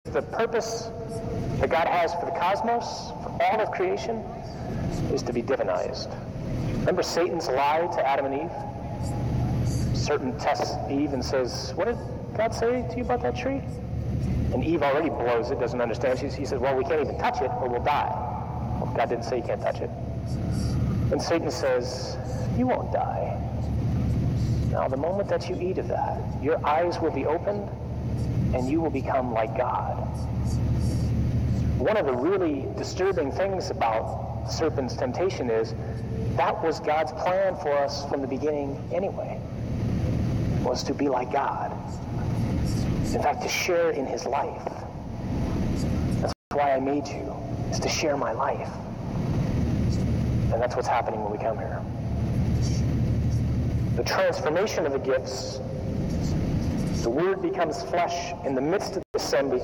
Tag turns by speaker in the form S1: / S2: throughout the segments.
S1: The purpose that God has for the cosmos, for all of creation, is to be divinized. Remember Satan's lie to Adam and Eve? Certain tests Eve and says, what did God say to you about that tree? And Eve already blows it, doesn't understand. He says, well, we can't even touch it or we'll die. Well, God didn't say you can't touch it. And Satan says, you won't die. Now, the moment that you eat of that, your eyes will be opened and you will become like God. One of the really disturbing things about the serpent's temptation is that was God's plan for us from the beginning anyway, was to be like God. In fact, to share in his life. That's why I made you, is to share my life. And that's what's happening when we come here. The transformation of the gifts, the Word becomes flesh in the midst of the assembly,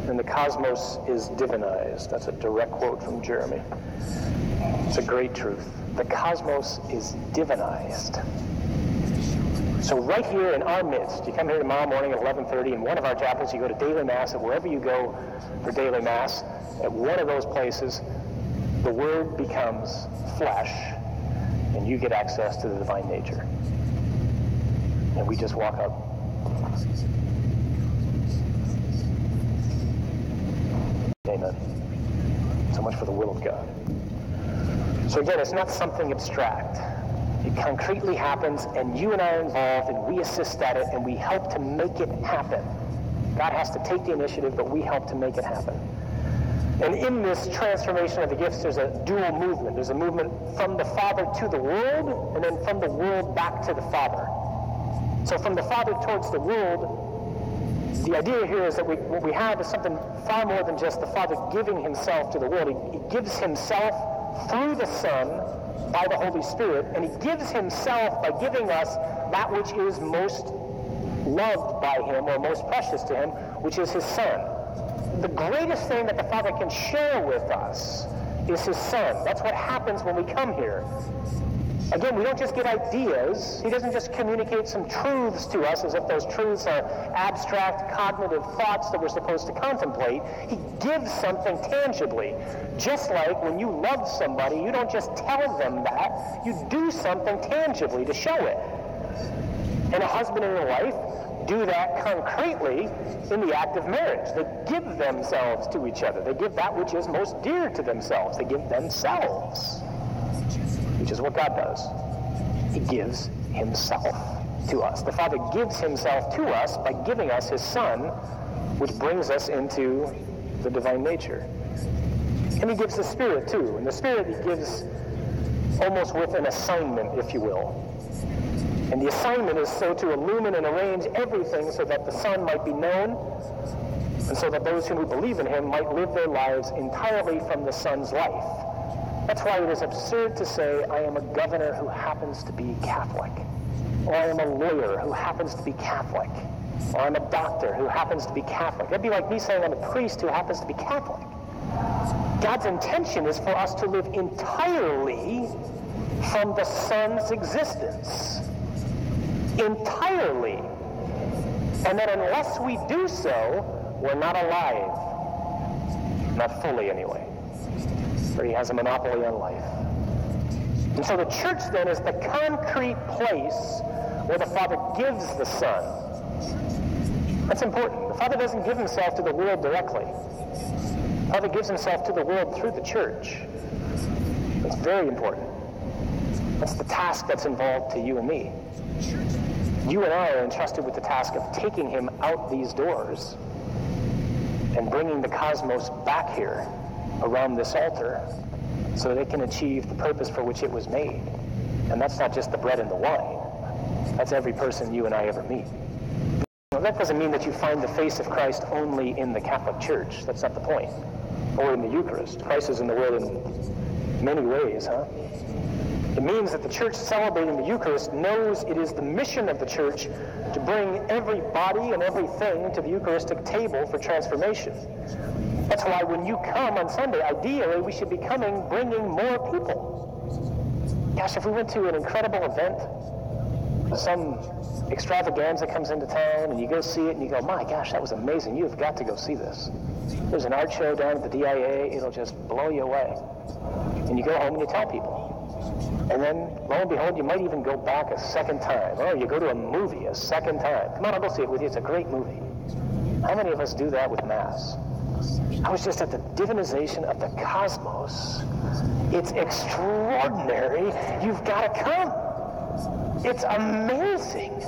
S1: and the cosmos is divinized. That's a direct quote from Jeremy. It's a great truth. The cosmos is divinized. So right here in our midst, you come here tomorrow morning at 11:30 in one of our chapels, you go to daily mass, and wherever you go for daily mass, at one of those places, the Word becomes flesh, and you get access to the divine nature. And we just walk up. Amen. So much for the will of God. So again, it's not something abstract. It concretely happens, and you and I are involved, and we assist at it, and we help to make it happen. God has to take the initiative, but we help to make it happen. And in this transformation of the gifts, there's a dual movement. There's a movement from the Father to the world, and then from the world back to the Father. So from the Father towards the world, the idea here is that what we have is something far more than just the Father giving himself to the world. He gives himself through the Son by the Holy Spirit, and he gives himself by giving us that which is most loved by him or most precious to him, which is his Son. The greatest thing that the Father can share with us is his Son. That's what happens when we come here. Again, we don't just get ideas. He doesn't just communicate some truths to us as if those truths are abstract cognitive thoughts that we're supposed to contemplate. He gives something tangibly. Just like when you love somebody, you don't just tell them that. You do something tangibly to show it. And a husband and a wife do that concretely in the act of marriage. They give themselves to each other. They give that which is most dear to themselves. They give themselves, which is what God does. He gives himself to us. The Father gives himself to us by giving us his Son, which brings us into the divine nature. And he gives the Spirit too. And the Spirit he gives almost with an assignment, if you will. And the assignment is so to illumine and arrange everything so that the Son might be known, and so that those who believe in him might live their lives entirely from the Son's life. That's why it is absurd to say, I am a governor who happens to be Catholic, or I am a lawyer who happens to be Catholic, or I'm a doctor who happens to be Catholic. That'd be like me saying I'm a priest who happens to be Catholic. God's intention is for us to live entirely from the Son's existence. Entirely. And that unless we do so, we're not alive. Not fully, anyway. For he has a monopoly on life. And so the church then is the concrete place where the Father gives the Son. That's important. The Father doesn't give himself to the world directly. The Father gives himself to the world through the church. That's very important. That's the task that's involved to you and me. You and I are entrusted with the task of taking him out these doors and bringing the cosmos back here around this altar so that it can achieve the purpose for which it was made. And that's not just the bread and the wine. That's every person you and I ever meet. Now, that doesn't mean that you find the face of Christ only in the Catholic Church. That's not the point. Or in the Eucharist. Christ is in the world in many ways, huh? It means that the church celebrating the Eucharist knows it is the mission of the church to bring every body and everything to the Eucharistic table for transformation. That's why when you come on Sunday, ideally we should be bringing more people. Gosh, if we went to an incredible event some extravaganza comes into town and you go see it and you go, my gosh, that was amazing. You've got to go see this. There's an art show down at the DIA. It'll just blow you away. And you go home and you tell people. And then, lo and behold, you might even go back a second time. Or you go to a movie a second time. Come on, I'll go see it with you. It's a great movie. How many of us do that with Mass? I was just at the divinization of the cosmos. It's extraordinary. You've got to come. It's amazing.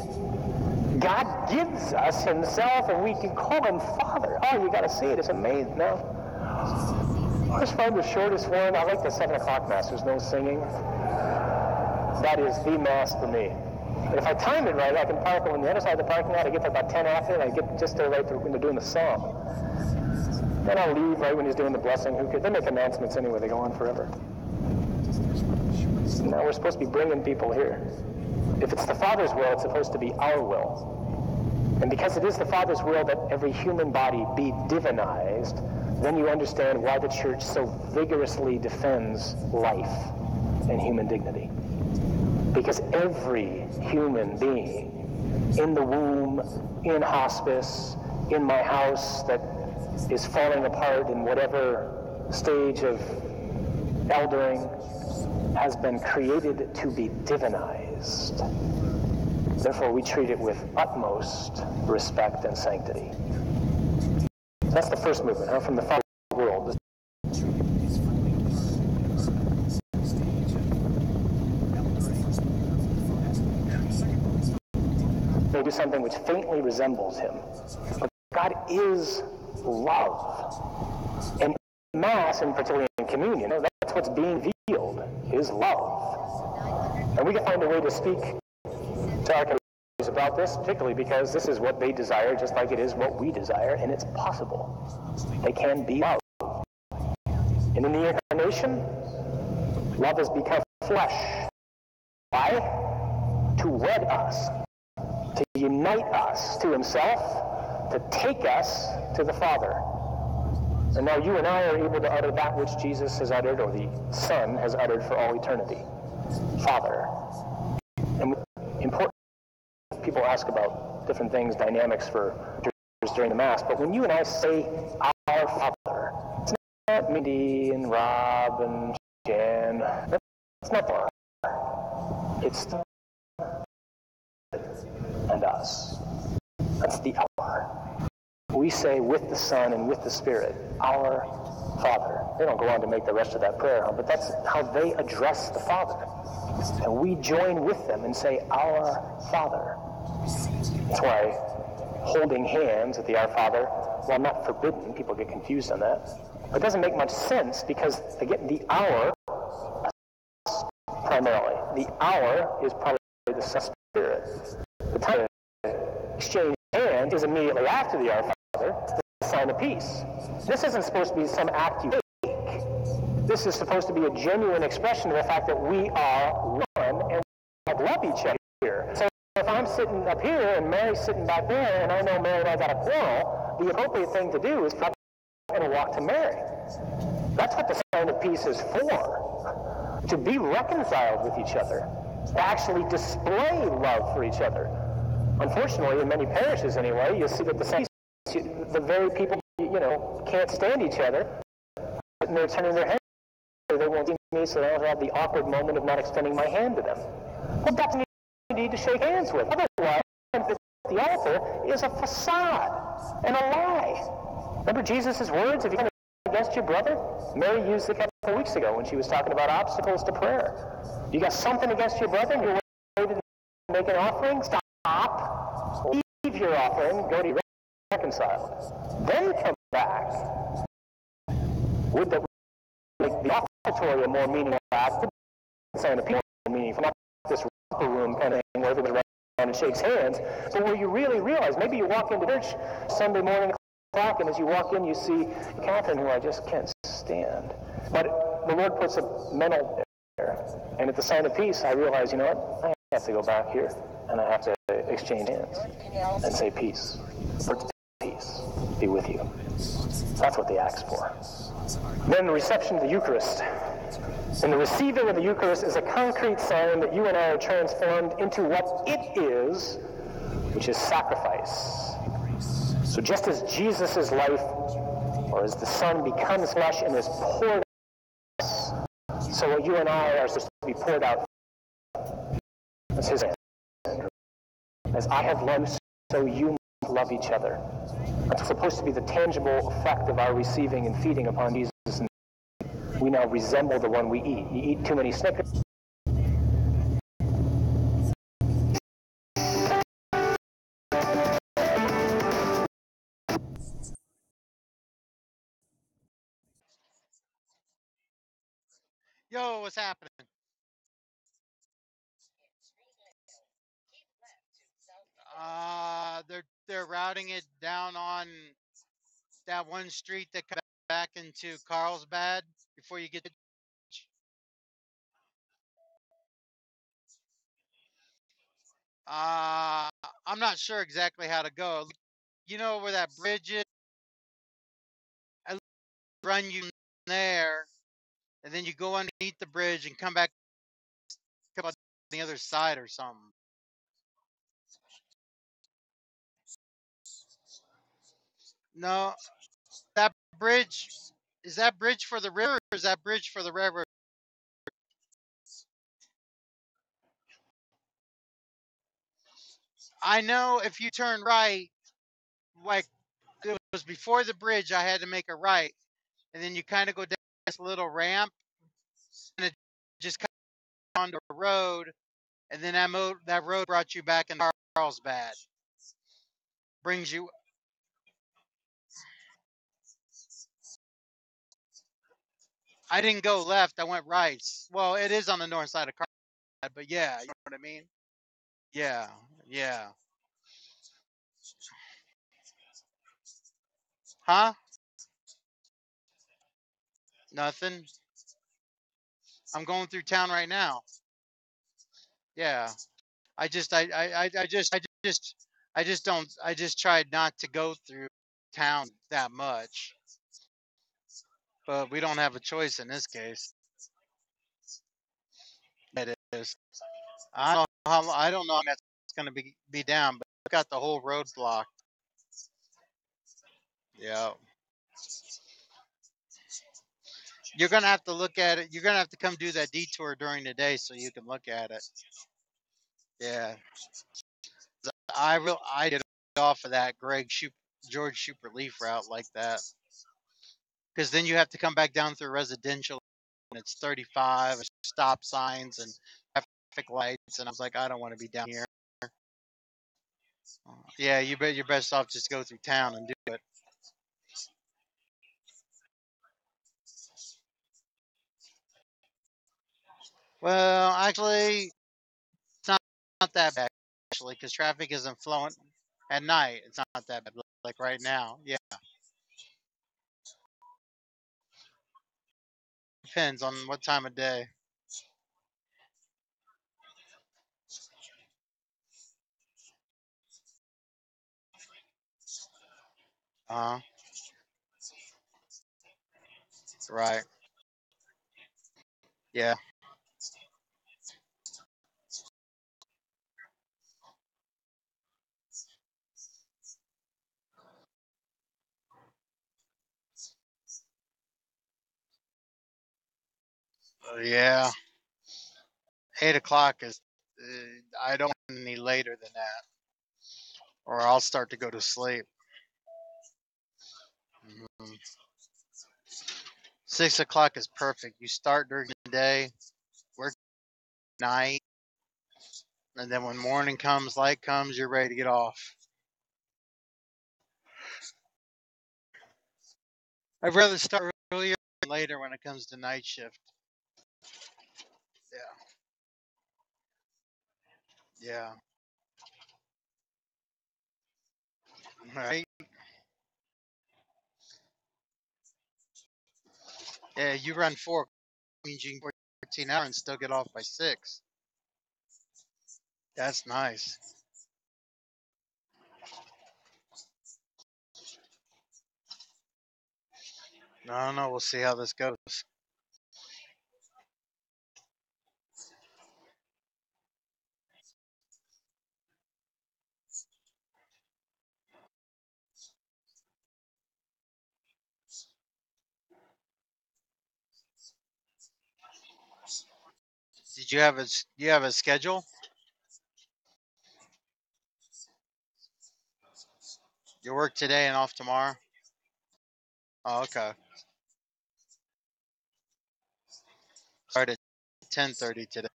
S1: God gives us himself and we can call him Father. Oh, you got to see it. It's amazing. No. I just find the shortest one. I like the 7 o'clock Mass. There's no singing. That is the Mass for me. And if I time it right, I can park on the other side of the parking lot. I get there about 10 after, and I get just there right when they're doing the song. Then I'll leave right when he's doing the blessing. Who could? They make announcements anyway. They go on forever. Now we're supposed to be bringing people here. If it's the Father's will, it's supposed to be our will. And because it is the Father's will that every human body be divinized, then you understand why the Church so vigorously defends life and human dignity. Because every human being in the womb, in hospice, in my house that is falling apart in whatever stage of eldering has been created to be divinized. Therefore, we treat it with utmost respect and sanctity. That's the first movement, from the Father's world. They do something which faintly resembles him. But God is love. And Mass, and particularly in communion, that's what's being revealed, is love. And we can find a way to speak to our communities about this, particularly because this is what they desire, just like it is what we desire, and it's possible. They can be love. And in the Incarnation, love has become flesh. Why? To wed us, to unite us to himself, to take us to the Father. And now you and I are able to utter that which Jesus has uttered, or the Son has uttered for all eternity. Father. And important, people ask about different things, dynamics for during the Mass, but when you and I say our Father, it's not Mindy and Rob and Jan. It's not our. It's the and us. That's the our. We say with the Son and with the Spirit, our Father. They don't go on to make the rest of that prayer, but that's how they address the Father. And we join with them and say, our Father. That's why holding hands at the Our Father, while not forbidden, people get confused on that, but it doesn't make much sense because, again, the our, primarily, the our is probably the Spirit. The time to exchange hands is immediately after the Our Father, the sign of peace. This isn't supposed to be some act you make. This is supposed to be a genuine expression of the fact that we are one and we love each other here. So if I'm sitting up here and Mary's sitting back there and I know Mary and I got a quarrel, the appropriate thing to do is come and walk to Mary. That's what the sign of peace is for. To be reconciled with each other. To actually display love for each other. Unfortunately, in many parishes anyway, you'll see that the very people, can't stand each other, and they're turning their heads. They won't see me, so I don't have the awkward moment of not extending my hand to them. Well, that's what you need to shake hands with. Otherwise, the altar is a facade and a lie. Remember Jesus' words, if you come against your brother? Mary used it a couple of weeks ago when she was talking about obstacles to prayer. You got something against your brother and you're ready to make an offering? Stop. Leave your offering. Go to your reconciled. Then come back. Would that make the offertory a more meaningful act? Saying a people meaningful, not this romper room kind of thing where everybody runs around and shakes hands, but where you really realize, maybe you walk into church Sunday morning o'clock, and as you walk in, you see Catherine, who I just can't stand. But the Lord puts a medal there, and at the sign of peace, I realize, you know what? I have to go back here, and I have to exchange hands and say peace. Peace be with you. That's what the Act's for. Then the reception of the Eucharist. And the receiving of the Eucharist is a concrete sign that you and I are transformed into what it is, which is sacrifice. So just as Jesus' life, or as the Son becomes flesh and is poured out, so you and I are supposed to be poured out. That's his hand. As I have loved, so you must love each other. That's supposed to be the tangible effect of our receiving and feeding upon Jesus. We now resemble the one we eat. You eat too many Snickers.
S2: Yo, what's happening? They're routing it down on that one street that comes back into Carlsbad before you get to. Uh, I'm not sure exactly how to go. You know where that bridge is? I run you there, and then you go underneath the bridge and come back on the other side or something. No, that bridge is that bridge for the river, or is that bridge for the river? I know if you turn right, like it was before the bridge, I had to make a right, and then you kind of go down this little ramp, and it just comes onto a road, and then that road brought you back in Carlsbad. Brings you. I didn't go left. I went right. Well, it is on the north side of Carlsbad, but yeah, you know what I mean. Yeah, yeah. Huh? Nothing. I'm going through town right now. Yeah. I just don't. I just tried not to go through town that much, but we don't have a choice in this case. It is. I don't know how that's going to be down, but I got the whole road blocked. Yeah. You're gonna have to look at it. You're gonna have to come do that detour during the day so you can look at it. Yeah. I did off of that George Super Leaf route like that because then you have to come back down through residential and it's 35 stop signs and traffic lights, and I was like, I don't want to be down here. Yeah, you're best off just go through town and do it. Well, actually, it's not that bad actually because traffic isn't flowing at night. It's not that bad like right now. Yeah, depends on what time of day. Uh huh. Right. Yeah. Yeah. 8 o'clock is. I don't want any later than that, or I'll start to go to sleep. 6 o'clock is perfect. You start during the day, work at night, and then when morning comes, light comes, you're ready to get off. I'd rather start earlier than later when it comes to night shift. Yeah. Yeah. Right. Yeah. You run 4 means you can work 14 hours and still get off by 6. That's nice. I don't know. We'll see how this goes. Did you have you have a schedule? You work today and off tomorrow? Oh, okay. Start at 10:30 today.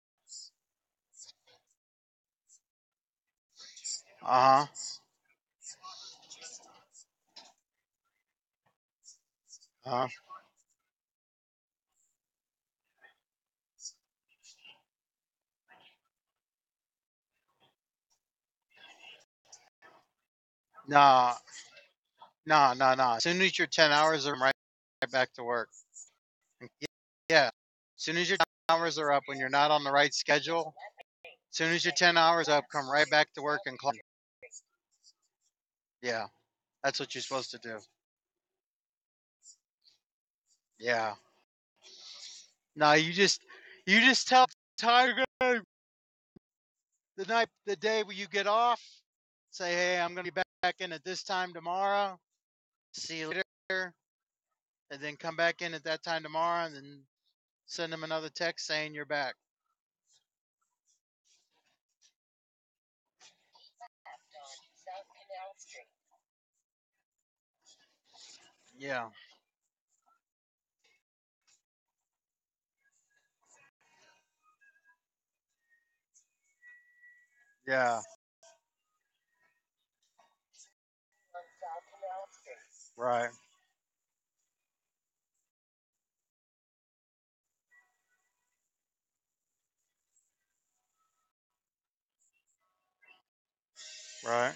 S2: Uh-huh. Uh-huh. No, no. As soon as your 10 hours are right back to work. Yeah. As soon as your 10 hours are up when you're not on the right schedule, as soon as your 10 hours up, come right back to work and clock. Yeah. That's what you're supposed to do. Yeah. No, you just tell Tiger the day where you get off. Say, hey, I'm gonna be back in at this time tomorrow. See you later. And then come back in at that time tomorrow and then send them another text saying you're back. Yeah. Yeah. Right. Right.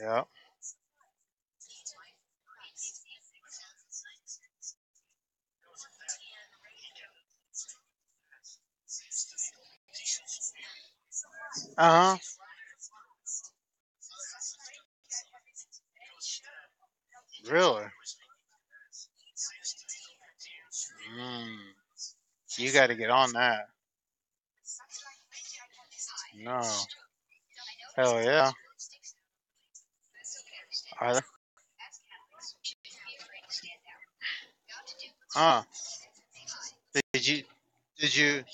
S2: Yeah. Uh-huh. Really? Mm. You got to get on that. No. Hell yeah. Are there? Uh. Did you did you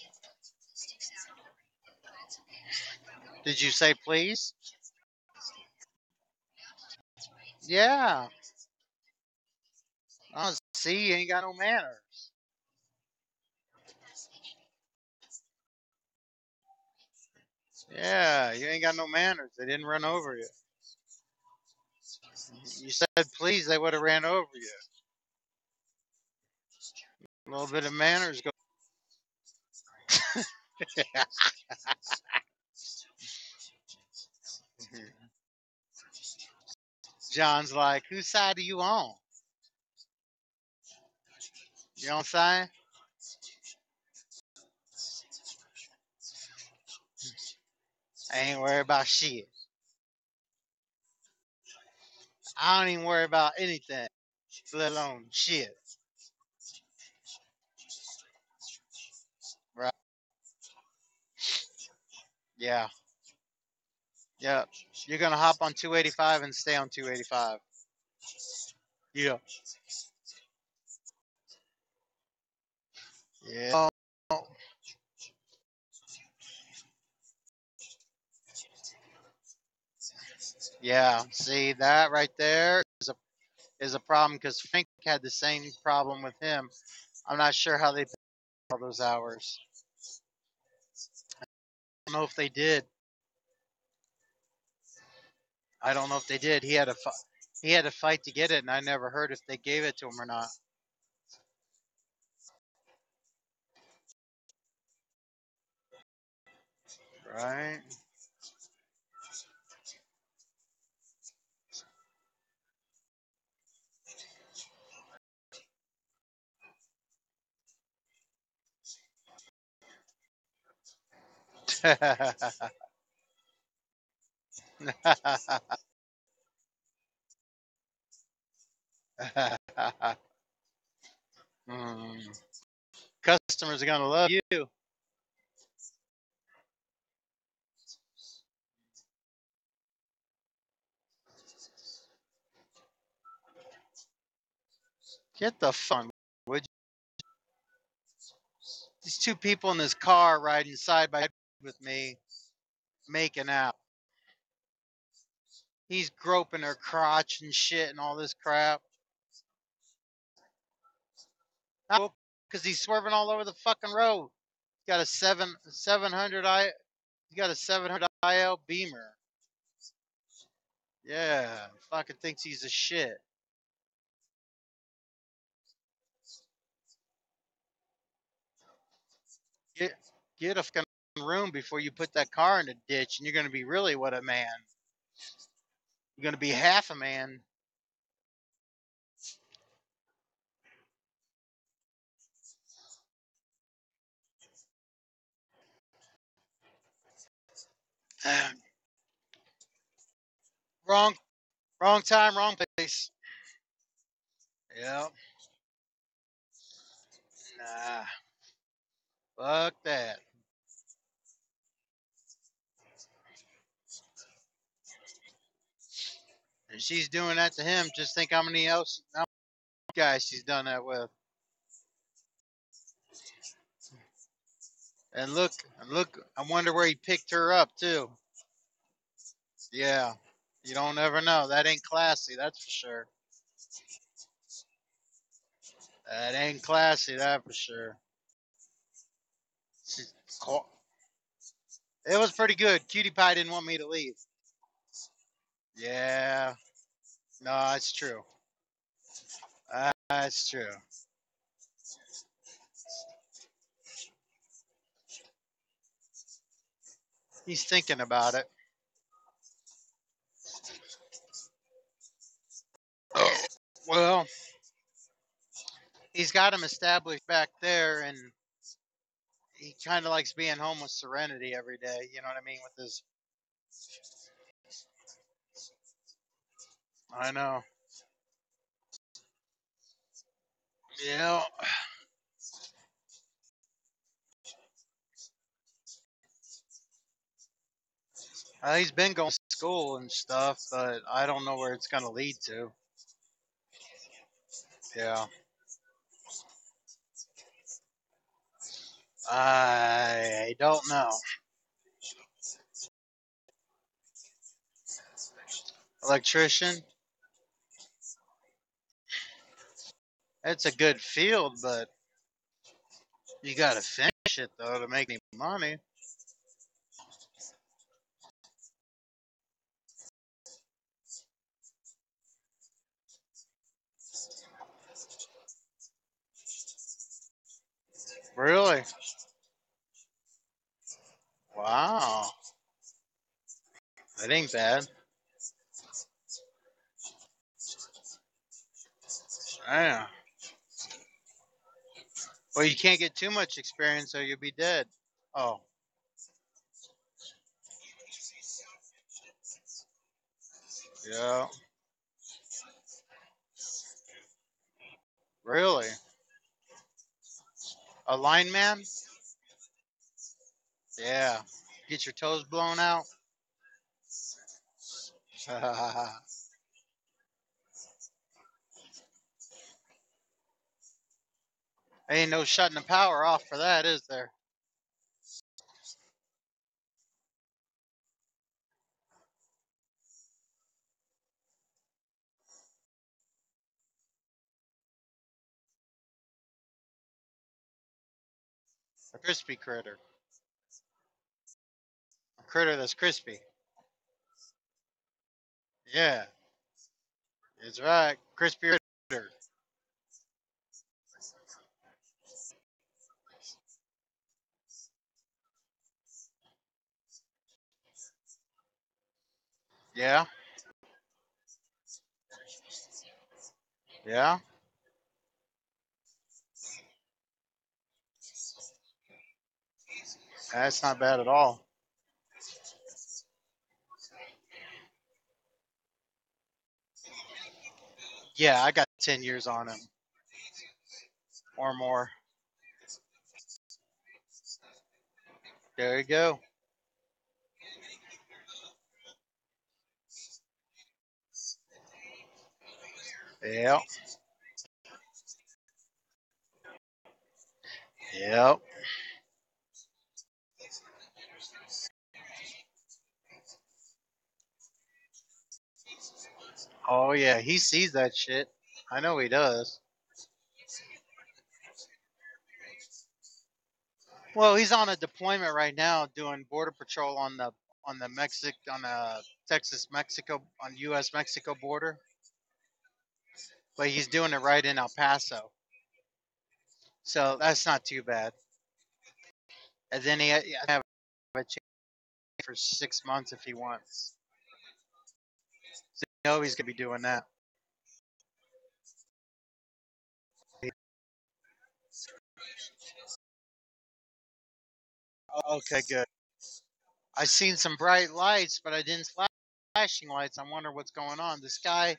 S2: did you say please? Yeah. Oh, see, you ain't got no manners. Yeah, you ain't got no manners. They didn't run over you. You said please, they would have ran over you. A little bit of manners go. John's like, whose side are you on? You know what I'm saying? I ain't worried about shit. I don't even worry about anything, let alone shit. Right? Yeah. Yeah. You're gonna hop on 285 and stay on 285. Yeah. Yeah. Oh, yeah. See that right there is a problem because Frank had the same problem with him. I'm not sure how they paid all those hours. I don't know if they did. I don't know if they did. He had to fight to get it, and I never heard if they gave it to him or not. Right? Mm. Customers are gonna love you. Get the fun, would these two people in this car riding side by side with me, making out. He's groping her crotch and shit and all this crap. Because he's swerving all over the fucking road. He's got a 700 He's got a 700 IL Beamer. Yeah, fucking thinks he's a shit. Get a fucking room before you put that car in the ditch, and you're gonna be really what a man. You're gonna be half a man. wrong, wrong time, wrong place. Yeah. Nah. Fuck that. And she's doing that to him. Just think how many guys she's done that with. And look, I wonder where he picked her up too. Yeah. You don't ever know. That ain't classy, that's for sure. That ain't classy, that for sure. It was pretty good. Cutie Pie didn't want me to leave. Yeah. No, it's true. That's true. He's thinking about it. Well, he's got him established back there, and he kind of likes being home with Serenity every day. You know what I mean? With his. I know. Yeah. He's been going to school and stuff, but I don't know where it's going to lead to. Yeah. I don't know. Electrician. It's a good field, but you got to finish it, though, to make any money. Really? Wow. That ain't bad. Yeah. Well, you can't get too much experience or you'll be dead. Oh. Yeah. Really? A lineman? Yeah. Get your toes blown out? Ain't no shutting the power off for that, is there? A crispy critter. A critter that's crispy. Yeah. It's right. Crispy critter. Yeah. Yeah. That's not bad at all. Yeah, I got 10 years on him or more. There you go. Yep. Yep. Oh yeah, he sees that shit. I know he does. Well, he's on a deployment right now doing border patrol on the Texas Mexico on U.S. Mexico border, but he's doing it right in El Paso, so that's not too bad. And then he have a chance for 6 months if he wants. So you know he's gonna be doing that. Okay, good. I seen some bright lights, but I didn't flashing lights. I wonder what's going on. This guy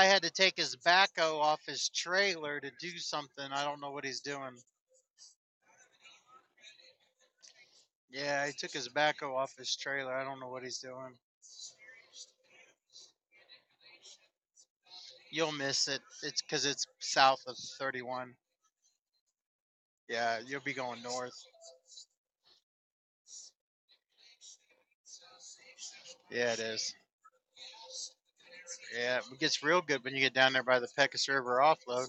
S2: had to take his backhoe off his trailer to do something. I don't know what he's doing. Yeah, he took his backhoe off his trailer. I don't know what he's doing. You'll miss it. It's because it's south of 31. Yeah, you'll be going north. Yeah, it is. Yeah, it gets real good when you get down there by the Pecos River offload.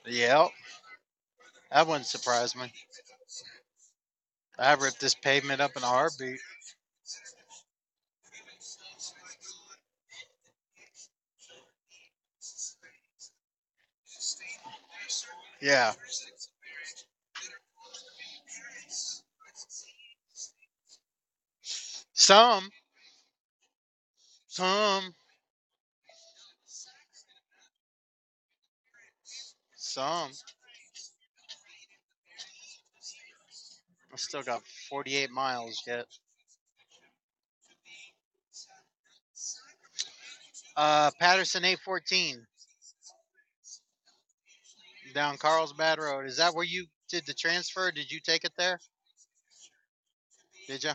S2: Yep, that wouldn't surprise me. I ripped this pavement up in a heartbeat. Yeah. Some, some, some. I still got 48 miles yet. Patterson 814 down Carlsbad Road. Is that where you did the transfer? Did you take it there? Did you?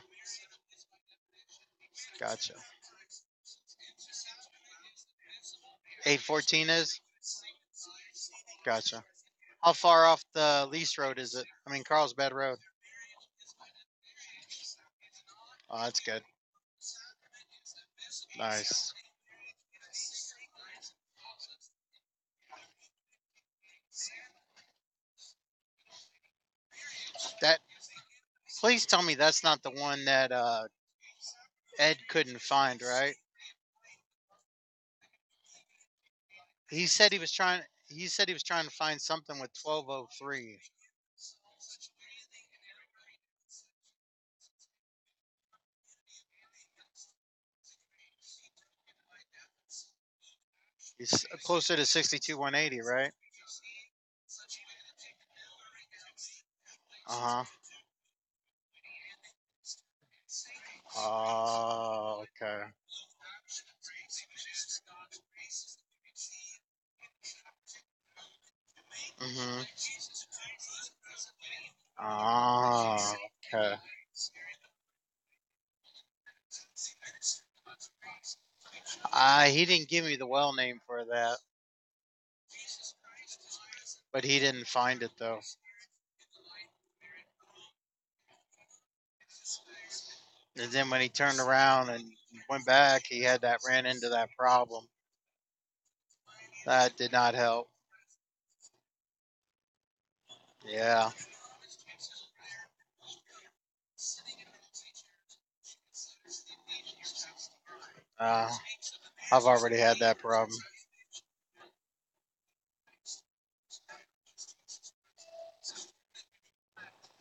S2: Gotcha. 814 is? Gotcha. How far off the lease road is it? I mean, Carlsbad Road. Oh, that's good. Nice. That. Please tell me that's not the one that Ed couldn't find, right? He said he was trying. He said he was trying to find something with 1203. He's closer to 62 180, right? Uh huh. Oh, okay. Mhm. Oh, okay. He didn't give me the well name for that, but he didn't find it though. And then when he turned around and went back, he had that ran into that problem. That did not help. Yeah. Uh, I've already had that problem.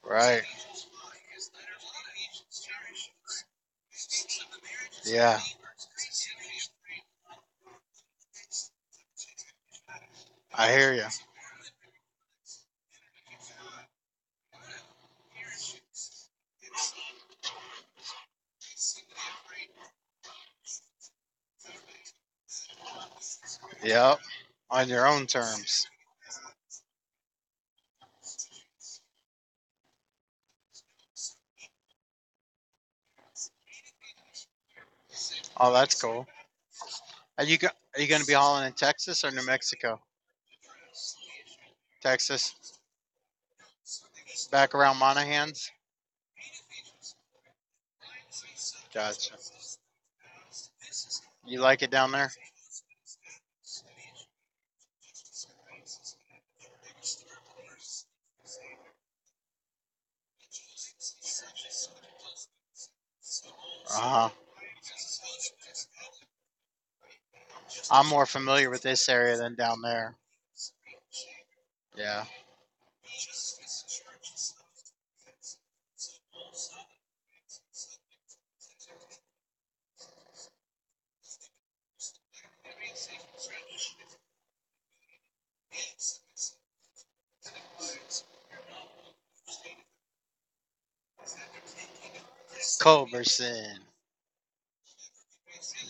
S2: Right. Yeah. I hear you. Yep. On your own terms. Oh, that's cool. Are you going to be hauling in Texas or New Mexico? Texas. Back around Monahan's. Gotcha. You like it down there? Uh huh. I'm more familiar with this area than down there. Yeah. Culberson.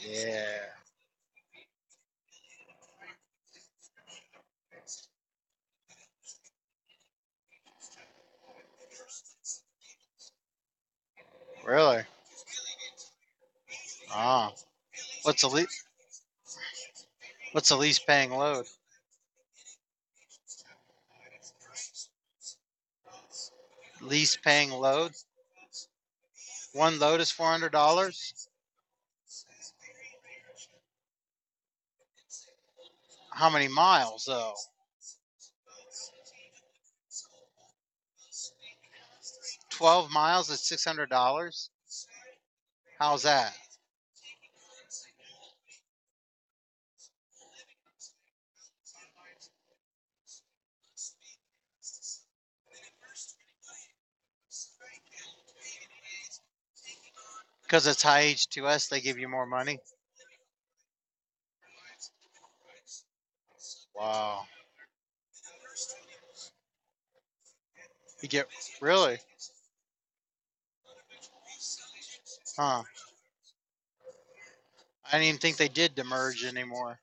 S2: Yeah. Really? Ah. What's the least? What's the least paying load? Least paying load? One load is $400. How many miles though? 12 miles is $600. How's that? Because it's high H2S, they give you more money. Wow. You get really? Huh. I didn't even think they did demerge anymore.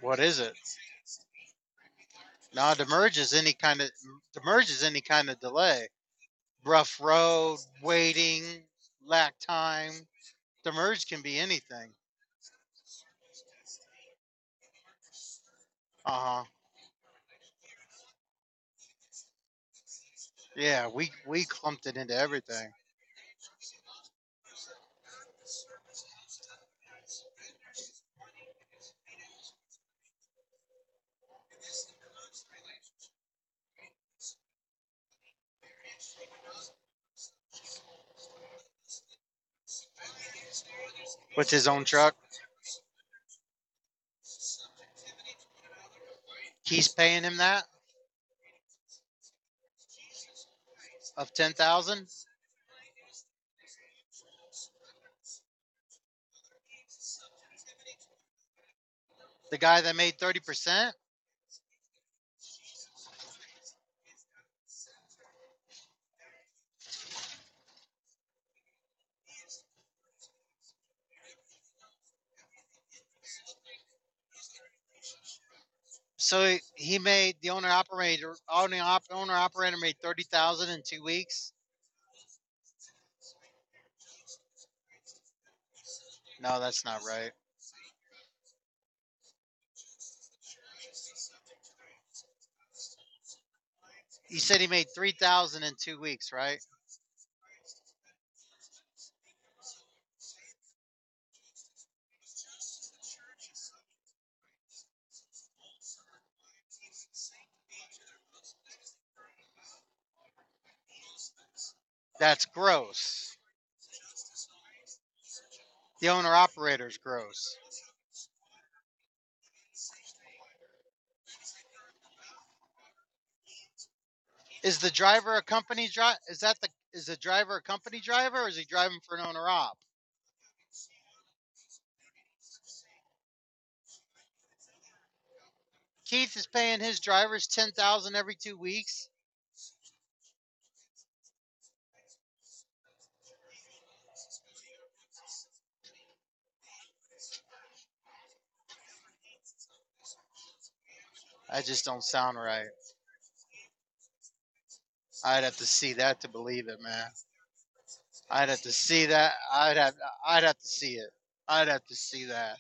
S2: What is it? No, demerge is any kind of delay. Rough road, waiting, lack time. Demerge can be anything. Uh huh. Yeah, we clumped it into everything. With his own truck. He's paying him that of 10,000. The guy that made 30%. So he made the owner operator made 30,000 in 2 weeks. No, that's not right. He said he made 3,000 in 2 weeks, right? That's gross. The owner operator's gross. Is the driver a company driver? Is the driver a company driver, or is he driving for an owner op? Keith is paying his drivers 10,000 every 2 weeks. That just don't sound right. I'd have to see that to believe it, man. I'd have to see that. I'd have to see it. I'd have to see that.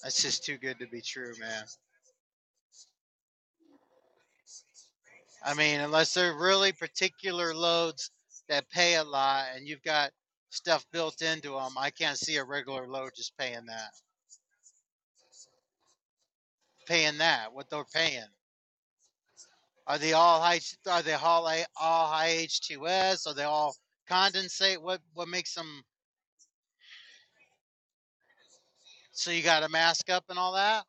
S2: That's just too good to be true, man. I mean, unless they're really particular loads that pay a lot and you've got stuff built into them, I can't see a regular load just paying that. Paying that, what they're paying. Are they all high? Are they all high H2S? Are they all condensate? What makes them? So you got to mask up and all that.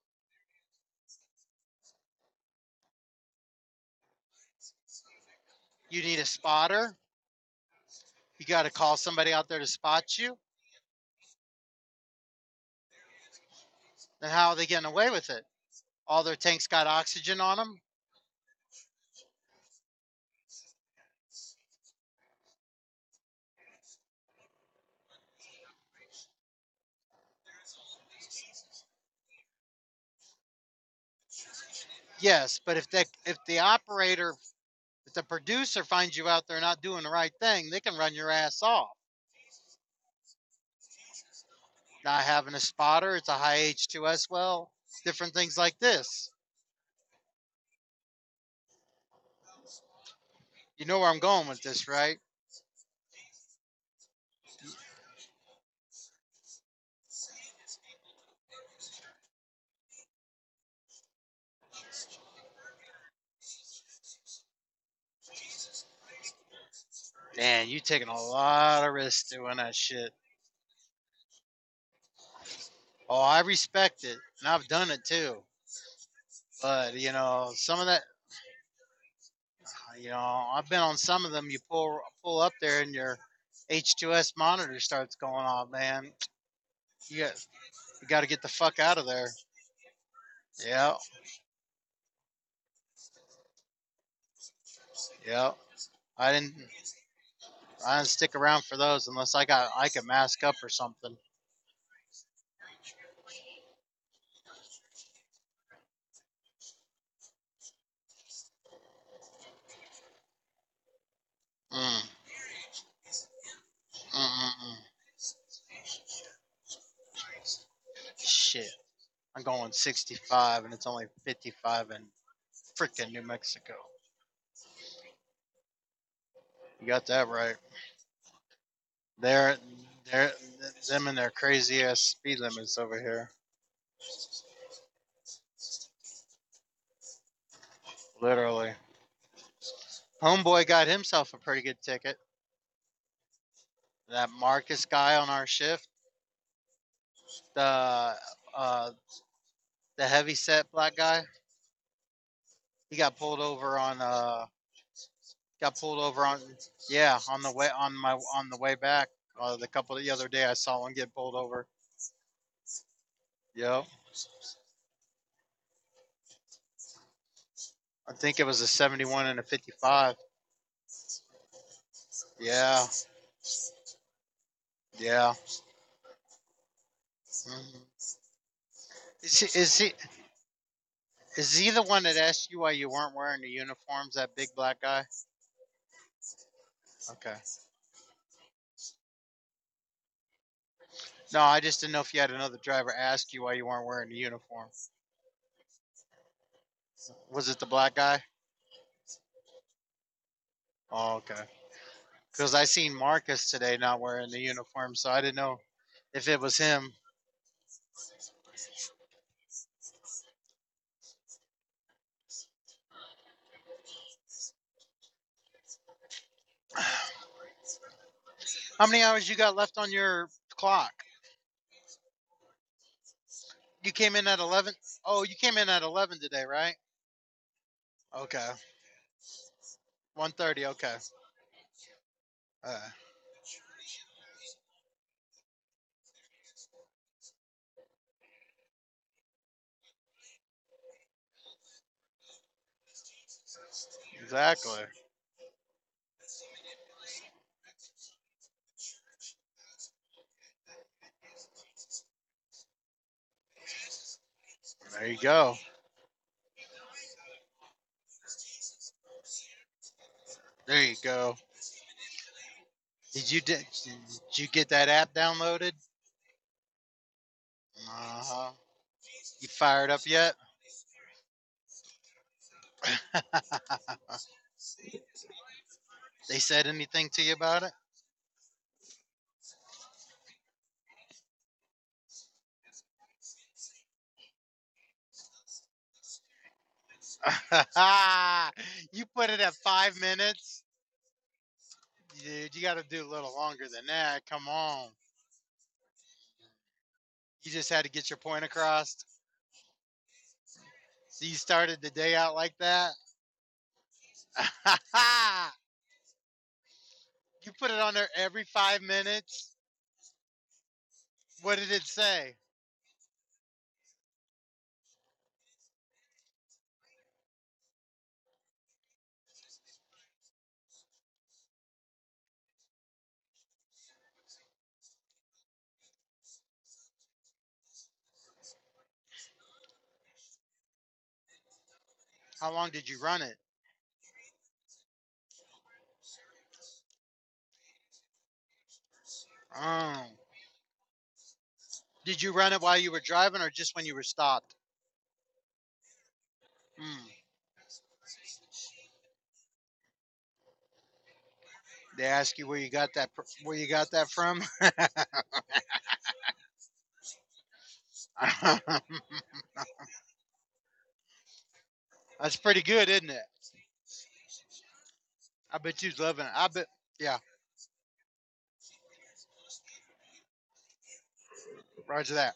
S2: You need a spotter. You got to call somebody out there to spot you. Then how are they getting away with it? All their tanks got oxygen on them. Yes, but if the operator, if the producer finds you out there not doing the right thing, they can run your ass off. Not having a spotter, it's a high H2S well, different things like this. You know where I'm going with this, right? Man, you taking a lot of risks doing that shit. Oh, I respect it, and I've done it too. But you know, some of that, you know, I've been on some of them. You pull up there, and your H2S monitor starts going off. Man, you got you got to get the fuck out of there. Yeah, yeah. I didn't I didn't stick around for those unless I could mask up or something. Mm. Mm-mm-mm. Shit, I'm going 65, and it's only 55 in freaking New Mexico. You got that right. They're they're them and their crazy ass speed limits over here. Literally. Homeboy got himself a pretty good ticket. That Marcus guy on our shift, the uh the heavy set black guy, he got pulled over on yeah, on the way back. The other day I saw him get pulled over. Yep. I think it was a 71 and a 55. Yeah. Yeah. Mhm. Is he, is he is he the one that asked you why you weren't wearing the uniforms? That big black guy. Okay. No, I just didn't know if you had another driver ask you why you weren't wearing the uniform. Was it the black guy? Oh, okay. Because I seen Marcus today not wearing the uniform, so I didn't know if it was him. How many hours you got left on your clock? You came in at 11. Oh, you came in at 11 today, right? Okay. 1:30. Okay. Uh, exactly. There you go. There you go. Did you get that app downloaded? Uh huh. You fired up yet? They said anything to you about it? You put it at 5 minutes? Dude, you got to do a little longer than that. Come on. You just had to get your point across. So you started the day out like that? You put it on there every 5 minutes? What did it say? How long did you run it? Oh. Did you run it while you were driving or just when you were stopped? Hmm. They ask you where you got that from? That's pretty good, isn't it? I bet you's loving it. I bet, yeah. Roger that.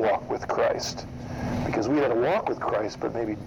S1: walk with Christ. Because we had a walk with Christ, but maybe